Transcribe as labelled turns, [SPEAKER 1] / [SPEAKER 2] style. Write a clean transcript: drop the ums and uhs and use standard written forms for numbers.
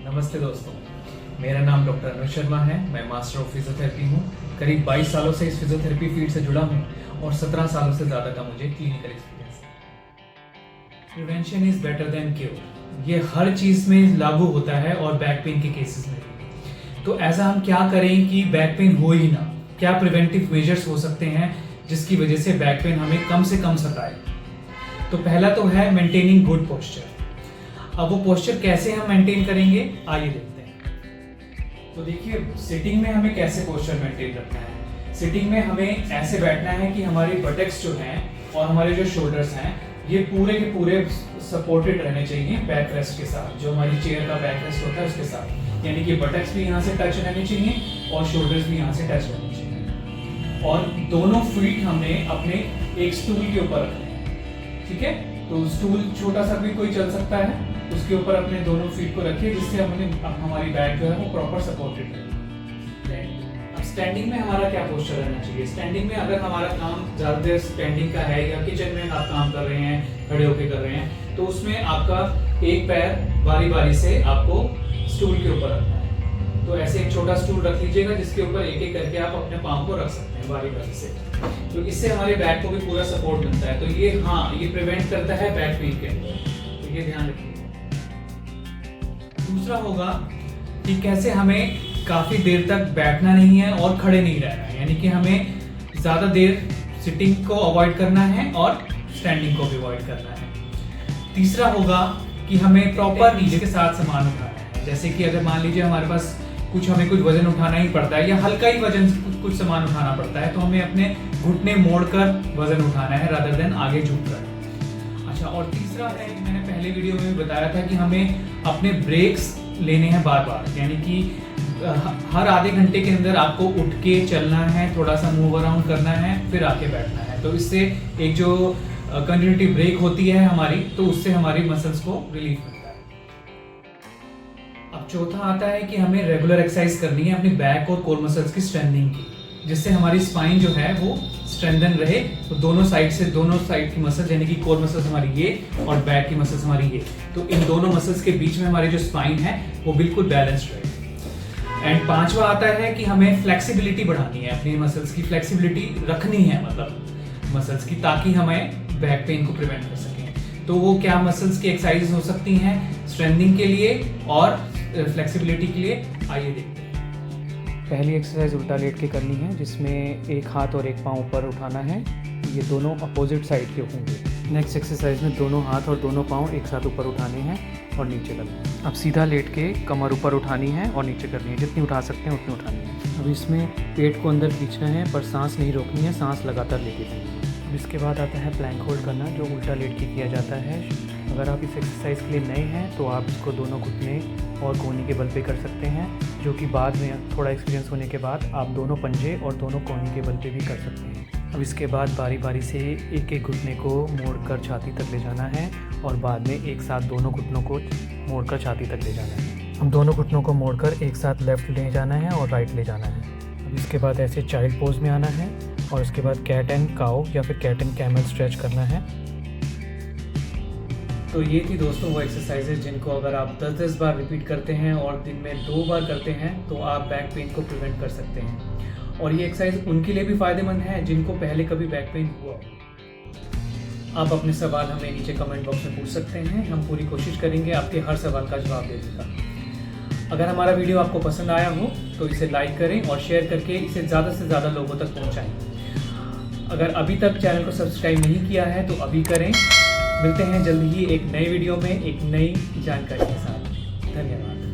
[SPEAKER 1] नमस्ते दोस्तों, मेरा नाम डॉक्टर अनुज शर्मा है। मैं मास्टर ऑफ फिजियोथेरेपी हूँ। करीब 22 सालों से इस फिजियोथेरेपी फील्ड से जुड़ा हूँ और 17 सालों से ज़्यादा का मुझे क्लिनिकल एक्सपीरियंस है। Prevention is better than cure, ये हर चीज़ में लागू होता है और बैक पेन के केसेस में भी। तो ऐसा हम क्या करें कि बैक पेन हो ही ना? क्या प्रिवेंटिव मेजर्स हो सकते हैं जिसकी वजह से बैक पेन हमें कम से कम सताए? तो पहला तो है मेंटेनिंग गुड पोस्चर। अब वो पोस्चर कैसे हम मेंटेन करेंगे, आइए देखते हैं। तो देखिए, सिटिंग में हमें कैसे पोस्चर मेंटेन रखना है। सिटिंग में हमें ऐसे बैठना है कि हमारी बटक्स जो हैं और हमारे जो शोल्डर्स हैं ये पूरे के पूरे सपोर्टेड रहने चाहिए बैक रेस्ट के साथ। जो हमारी चेयर का बैक रेस्ट होता है उसके साथ, यानी कि बटक्स भी यहाँ से टच रहने चाहिए और शोल्डर्स भी यहाँ से टच रहने चाहिए। और दोनों फीट हमने अपने एक स्टूल के ऊपर रखने हैं, ठीक है। तो स्टूल छोटा सा भी कोई चल सकता है, उसके ऊपर अपने दोनों फीट को रखिए जिससे हमारी बैक जो है वो प्रॉपर सपोर्टेड रहे। अब स्टैंडिंग में हमारा क्या पोस्चर रहना चाहिए। स्टैंडिंग में अगर हमारा काम ज़्यादा देर स्टैंडिंग का है या किचन में आप काम कर रहे हैं, खड़े होकर कर रहे हैं, तो उसमें आपका एक पैर बारी बारी से आपको स्टूल के ऊपर रखना है। तो ऐसे एक छोटा स्टूल रख लीजिएगा जिसके ऊपर एक एक करके आप अपने पाँव को रख सकते हैं बारी बारी से। तो इससे हमारे बैक को भी पूरा सपोर्ट मिलता है। तो ये प्रिवेंट करता है बैक पेन के अंदर, तो ये ध्यान रखिए। दूसरा होगा कि कैसे हमें काफ़ी देर तक बैठना नहीं है और खड़े नहीं रहना है, यानी कि हमें ज़्यादा देर सिटिंग को अवॉइड करना है और स्टैंडिंग को भी अवॉइड करना है। तीसरा होगा कि हमें प्रॉपर नीचे के साथ सामान उठाना है। जैसे कि अगर मान लीजिए हमारे पास हमें कुछ वजन उठाना ही पड़ता है या हल्का ही वजन कुछ सामान उठाना पड़ता है, तो हमें अपने घुटने मोड़कर वजन उठाना है रादर देन आगे झुककर। अच्छा, और तीसरा है, मैंने पहले वीडियो में भी बताया था कि हमें अपने ब्रेक्स लेने हैं बार बार, यानी कि हर आधे घंटे के अंदर आपको उठ के चलना है, थोड़ा सा मूव अराउंड करना है, फिर आके बैठना है। तो इससे एक जो कंटिन्यूटी ब्रेक होती है हमारी, तो उससे हमारी मसल्स को रिलीफ मिलता है। अब चौथा आता है कि हमें रेगुलर एक्सरसाइज करनी है अपनी बैक और कोर मसल्स की स्ट्रेंथनिंग की, जिससे हमारी स्पाइन जो है वो स्ट्रेंथन रहे। तो दोनों साइड की मसल्स, यानी कि कोर मसल्स हमारी ये और बैक की मसल्स हमारी ये, तो इन दोनों मसल्स के बीच में हमारी जो स्पाइन है वो बिल्कुल बैलेंस्ड रहे। एंड पांचवा आता है कि हमें फ्लेक्सिबिलिटी बढ़ानी है, अपनी मसल्स की फ्लेक्सिबिलिटी रखनी है, मतलब मसल्स की, ताकि हमें बैक पेन को प्रिवेंट कर सकें। तो वो क्या मसल्स की एक्सरसाइज हो सकती हैं स्ट्रेंथनिंग के लिए और फ्लेक्सिबिलिटी के लिए, आइए देखते हैं।
[SPEAKER 2] पहली एक्सरसाइज उल्टा लेट के करनी है, जिसमें एक हाथ और एक पाँव ऊपर उठाना है। ये दोनों अपोजिट साइड के होंगे। नेक्स्ट एक्सरसाइज में दोनों हाथ और दोनों पाँव एक साथ ऊपर उठाने हैं और नीचे करना है। अब सीधा लेट के कमर ऊपर उठानी है और नीचे करनी है, जितनी उठा सकते हैं उतनी उठानी है। अब इसमें पेट को अंदर खींचना है पर सांस नहीं रोकनी है, सांस लगातार लेके जानी है। अब इसके बाद आता है प्लैंक होल्ड करना, जो उल्टा लेट के किया जाता है। अगर आप इस एक्सरसाइज के लिए नए हैं तो आप इसको दोनों घुटने और कोहनी के बल पे कर सकते हैं, जो कि बाद में थोड़ा एक्सपीरियंस होने के बाद आप दोनों पंजे और दोनों कोहनी के बल पे भी कर सकते हैं। अब इसके बाद बारी बारी से एक एक घुटने को मोड़कर छाती तक ले जाना है और बाद में एक साथ दोनों घुटनों को मोड़कर छाती तक ले जाना है। हम दोनों घुटनों को मोड़कर एक साथ लेफ़्ट ले जाना है और राइट ले जाना है। अब इसके बाद ऐसे चाइल्ड पोज में आना है और उसके बाद कैट एंड काउ या फिर कैट एंड कैमल स्ट्रेच करना है।
[SPEAKER 1] तो ये थी दोस्तों वो एक्सरसाइजेज जिनको अगर आप 10-10 बार रिपीट करते हैं और दिन में 2 बार करते हैं तो आप बैक पेन को प्रिवेंट कर सकते हैं। और ये एक्सरसाइज उनके लिए भी फ़ायदेमंद है जिनको पहले कभी बैक पेन हुआ हो। आप अपने सवाल हमें नीचे कमेंट बॉक्स में पूछ सकते हैं, हम पूरी कोशिश करेंगे आपके हर सवाल का जवाब देने का। अगर हमारा वीडियो आपको पसंद आया हो तो इसे लाइक करें और शेयर करके इसे ज़्यादा से ज़्यादा लोगों तक पहुँचाएँ। अगर अभी तक चैनल को सब्सक्राइब नहीं किया है तो अभी करें। मिलते हैं जल्दी ही एक नए वीडियो में एक नई जानकारी के साथ। धन्यवाद।